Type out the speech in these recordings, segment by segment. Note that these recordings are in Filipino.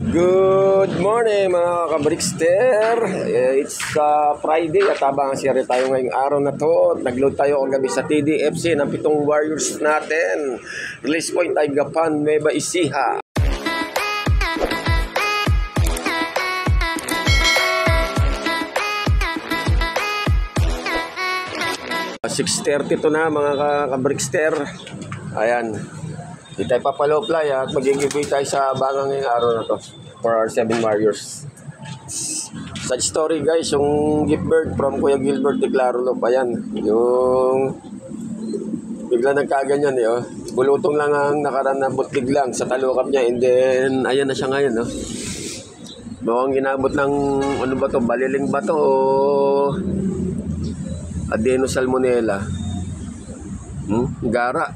Good morning mga kabrikster. It's Friday at habang siyari tayo ngayong araw na to. Nagload tayo kagabi sa TDFC ng 7 Warriors natin. Release point ay Gapan, Nueva Ecija. 6:30 to na mga kabrikster. Ayan. Hindi tayo papaloply at mag-giveaway tayo sa bagang ngayong araw na to for our 7 Warriors. Such story guys, yung gift bird from Kuya Gilbert de Clarolop. Ayan, yung bigla nagkaganyan eh. Oh. Bulutong lang ang nakaraan na butlig lang sa talukap niya and then ayan na siya ngayon. Oh. Mukhang ginabot ng ano ba to, baliling ba to o adenosalmonella. Gara.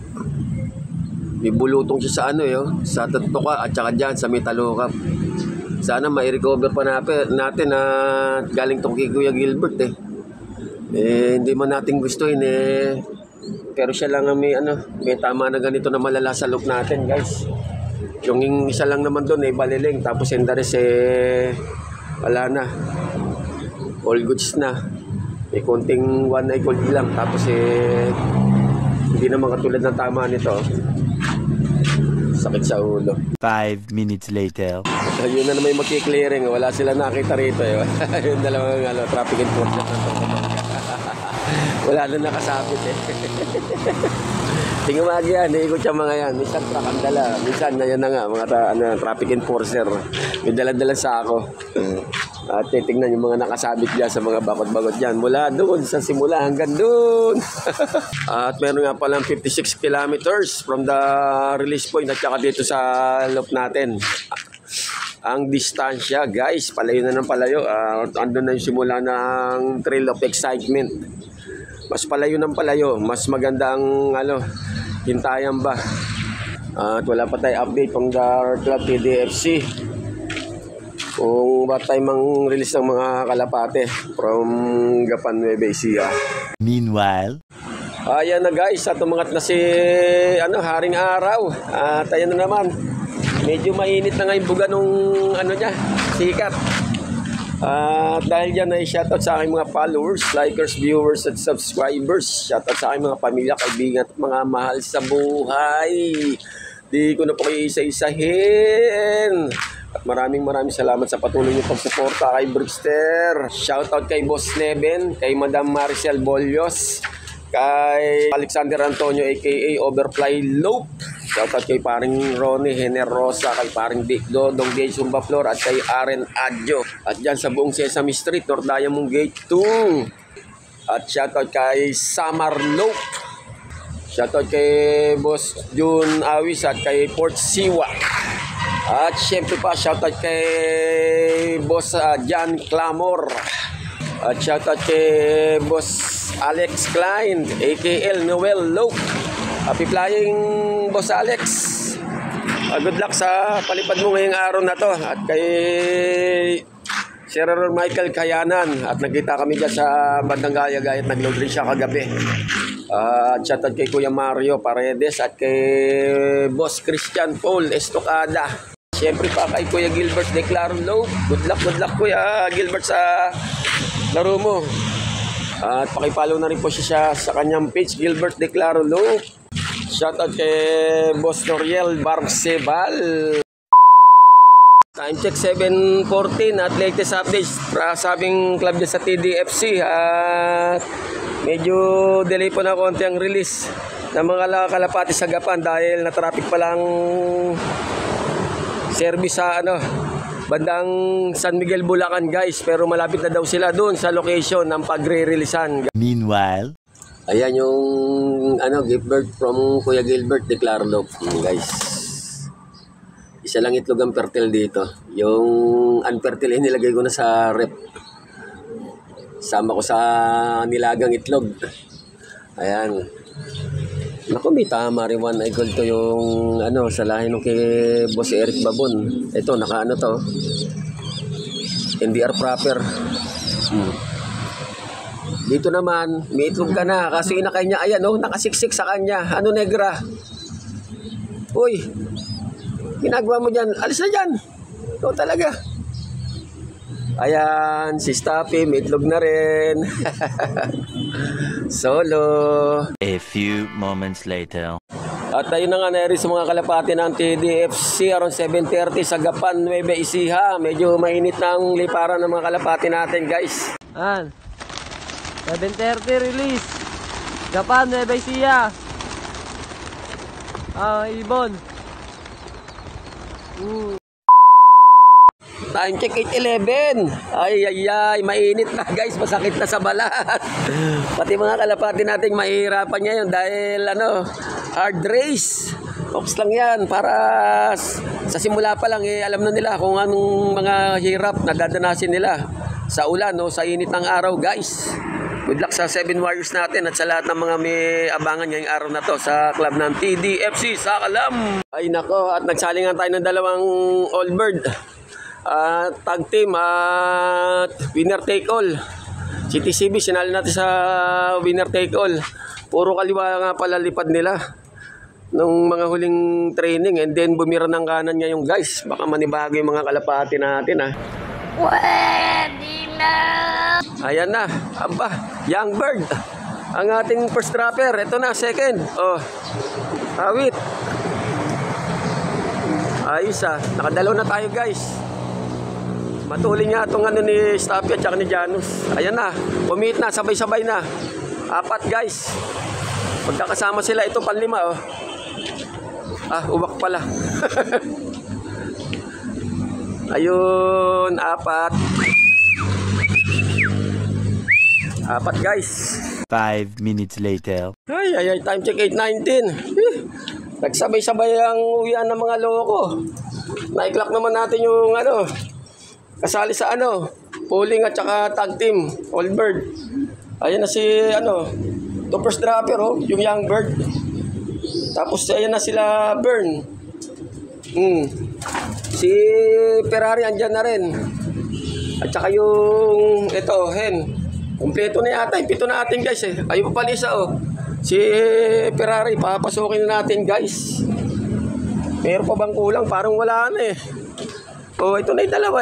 May bulutong siya sa ano sa tatuka at saka dyan sa may talukap. Sana mai-recover pa natin na galing tong kay Kuya Gilbert eh. Hindi man natin gustuhin eh. Pero siya lang ang may tama na ganito na malala sa look natin guys. Yung isa lang naman doon baliling. Tapos yung the rest wala na. All goods na. May konting one eye cold lang. Tapos hindi naman katulad ng tama nito. Sakit sa ulo. 5 minutes later. Yun na naman yung magki-clearing. Wala sila nakita rito. Yung dalawang traffic enforcement. Wala na nakasabit Tingnan mo yan. Iikot siya mga yan. Minsan truck ang dala. Minsan yan na nga. Mga traffic enforcer. May dala-dala sa ako. At titignan yung mga nakasabit dyan sa mga bakot-bakot dyan. Mula doon sa simula hanggang doon. At meron nga palang 56 kilometers from the release point at saka dito sa loop natin. Ang distansya guys, palayo na ng palayo. Andun na yung simula ng trail of excitement. Mas palayo ng palayo. Mas maganda ang hintayan ba. At wala pa tayo update from the Club TDFC. Kung ba tayo mang-release ng mga kalapate from Gapan, Nueva Ecija. Meanwhile, ayan na guys, at umangat na si Haring Araw. At ayan na naman, medyo mainit na nga yung buga nung niya, sikat. At dahil dyan ay shoutout sa aking mga followers, likers, viewers at subscribers. Shoutout sa aking mga pamilya, kaibigan at mga mahal sa buhay. Di ko na po kayo isa-isahin. At maraming salamat sa patuloy niyong pagsuporta kay Brickster. Shoutout kay Boss Neben, kay Madam Maricel Bolyos, kay Alexander Antonio aka Overfly Lope. Shoutout kay paring Ronnie Generosa, kay paring Dick Dodong Gate Sumbaflor at kay Aren Adjo. At dyan sa buong Sesame Street, North Diamond Gate 2. At shoutout kay Samar Lope. Shoutout kay Boss June Awis at kay Port Siwa. At syempre pa, shoutout kay Boss John Clamor. At shoutout kay Boss Alex Klein, AKL Noel Lope. Happy flying, Boss Alex. Good luck sa palipad mo ngayong araw na to. At kay Sir Michael Kayanan. At nagkita kami dyan sa bandang Gaya-Gaya at nag-load rin siya kagabi. At shoutout kay Kuya Mario Paredes at kay Boss Christian Paul Estocada. Siyempre pa kay Kuya Gilbert de Clarolop. Good luck Kuya Gilbert sa laro mo. At pakipollow na rin po siya sa kanyang page, Gilbert de Clarolop. Shoutout kay Boss Noriel Barcebal. Time check 7:14 at latest updates sa aming club dyan sa TDFC. At medyo delay po na konti ang release ng mga kalapati sa Gapan dahil na-traffic pa lang service sa bandang San Miguel, Bulacan guys. Pero malapit na daw sila doon sa location ng pagre-releasan. Meanwhile, ayan yung gift bird from Kuya Gilbert de Clarolop guys. Isa lang itlog ang fertile dito. Yung unfertile nilagay ko na sa rep. Sama ko sa nilagang itlog. Ayan. Naku, may tama rin one eye gold to yung sa lahi nung kay Boss Eric Babon. Ito, naka to. NDR proper. Dito naman, may itlog ka na. Kaso inakay niya, ayan nakasiksik sa kanya. Negra? Uy, ginagawa mo dyan. Alis na dyan. Ikaw talaga. Ayan, si Staffy, may itlog na rin. Solo. A few moments later. At ayun na nga nari sa mga kalapati ng TDFC around 7:30 sa Gapan, Nueva Ecija. Medyo mainit na ang liparan ng mga kalapati natin, guys. 7:30 release. Gapan, Nueva Ecija. Ibon. Time check 8:11. Ay, mainit na, guys. Masakit na sa balat. Pati mga kalapati natin mahihirapan ngayon dahil hard race. Ops lang yan para sa simula pa lang alam na nila kung anong mga hirap na dadanasin nila sa ulan o sa init ng araw, guys. Good luck sa 7 Warriors natin at sa lahat ng mga may abangan ngayong araw na to sa club ng TDFC sa Kalam. Ay nako, at nagsalingan tayo ng dalawang All Bird. Tag team at winner take all. CTCB sinali natin sa winner take all. Puro kaliwa nga pala lipad nila nung mga huling training, and then bumira ng kanan ngayon, guys. Baka manibago yung mga kalapati natin, ha. Pwede na. Ayan na, aba, Young Bird ang ating first dropper. Ito na, second. Awit. Ayos, nakadalaw na tayo, guys. Matuloy nga itong ni Staffy at saka ni Janus. Ayan na, pumihit na, sabay-sabay na. 4, guys. Pagkakasama sila, ito panlima, uwak pala. Ayun, 4. 4, guys. 5 minutes later. Ay, time check 8:19. Nagsabay-sabay ang uwian ng mga loko. Na-clock naman natin yung kasali sa pulling at saka tag team, All Bird. Ayan na si to first dropper, yung Young Bird. Tapos ayan na sila Burn. Si Ferrari andyan na rin. At saka yung Hen. Kompleto na yata, 7 na atin, guys, Ayun pa pala isa, si Ferrari, papasukin na natin, guys. Meron pa bang kulang? Parang wala na ito na yung dalawa,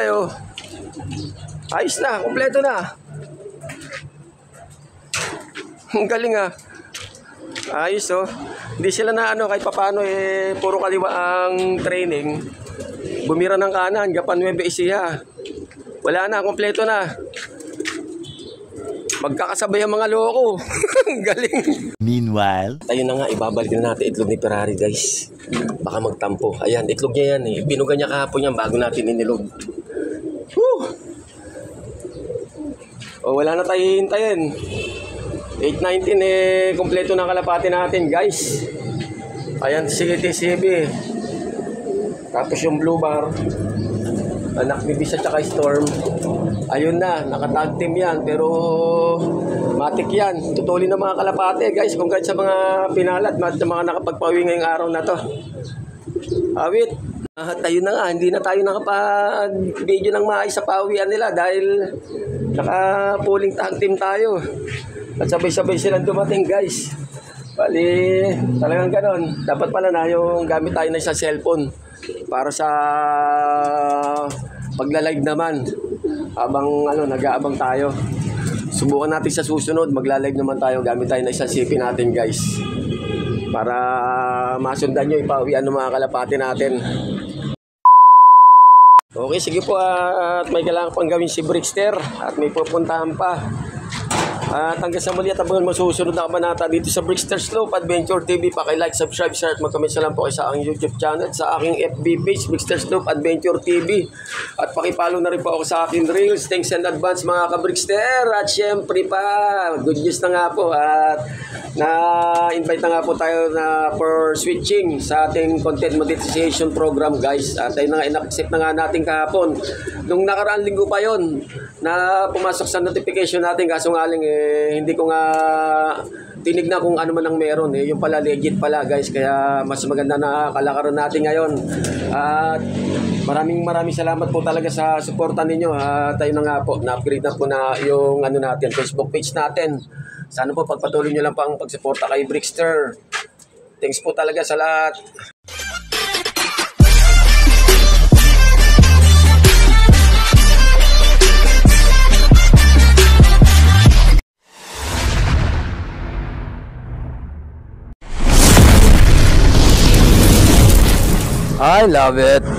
Ayos na, kompleto na. Ang galing, Ayos, Hindi sila na kahit papaano puro kaliwa ang training. Bumira ng kanan, Gapan, Nueva Ecija. Wala na, kompleto na. Magkakasabay ang mga loko. Galing. Meanwhile, Ayun na nga, ibabalik na natin itlog ni Ferrari, guys. Baka magtampo. Ayan, itlog niya yan, Binuga niya kahapon yan bago natin inilog. Wala na tayo hintayin. 8:19 kompleto na kalapati natin, guys. Ayan, si TCB. Tapos yung Blue Bar, anak ni Bisa tsaka Storm. Ayun na, nakatag team yan. Pero matik yan. Tutulin ng mga kalapate, guys. Congrats sa mga pinalat, sa mga nakapagpawi ngayong araw na to. Awit. Tayo na nga, hindi na tayo nakapag-video ng maayos sa pawian nila dahil naka-pulling tag team tayo. At sabay-sabay silang dumating, guys. Bali, talagang ganon. Dapat pala na yung gamit tayo na sa cellphone para sa pagla-live naman. Habang nag-aabang tayo. Subukan natin sa susunod, magla-live naman tayo. Gamit tayo na isang CP natin, guys. Para masundan nyo ipawian ng mga kalapati natin. Okay, sige po, at may kailangan pang gawin si Brickster at may pupuntahan pa. At hanggang sa muli at abangan masusunod na kabanata dito sa Brickster Slope Adventure TV. Paki-like, subscribe, share at mag-comment na lang po kayo sa aking YouTube channel, sa aking FB page, Brickster Slope Adventure TV. At paki-follow na rin po ako sa aking Reels. Thanks in advance, mga ka-Brickster. At syempre pa, good news na nga po. At na-invite na nga po tayo for switching sa ating content monetization program, guys. At ayun na nga, in-accept na nga natin kahapon. Nung nakaraan linggo pa yon na pumasok sa notification natin, kaso nga lang hindi ko nga tinignan kung ano man ang meron. Yung pala legit pala, guys, kaya mas maganda na kalakaran natin ngayon. At maraming salamat po talaga sa suporta ninyo. At ayun na nga po, na-upgrade na po na yung natin, Facebook page natin. Sana po pagpatuloy nyo lang po ang pagsuporta kay Brickster. Thanks po talaga sa lahat. I love it.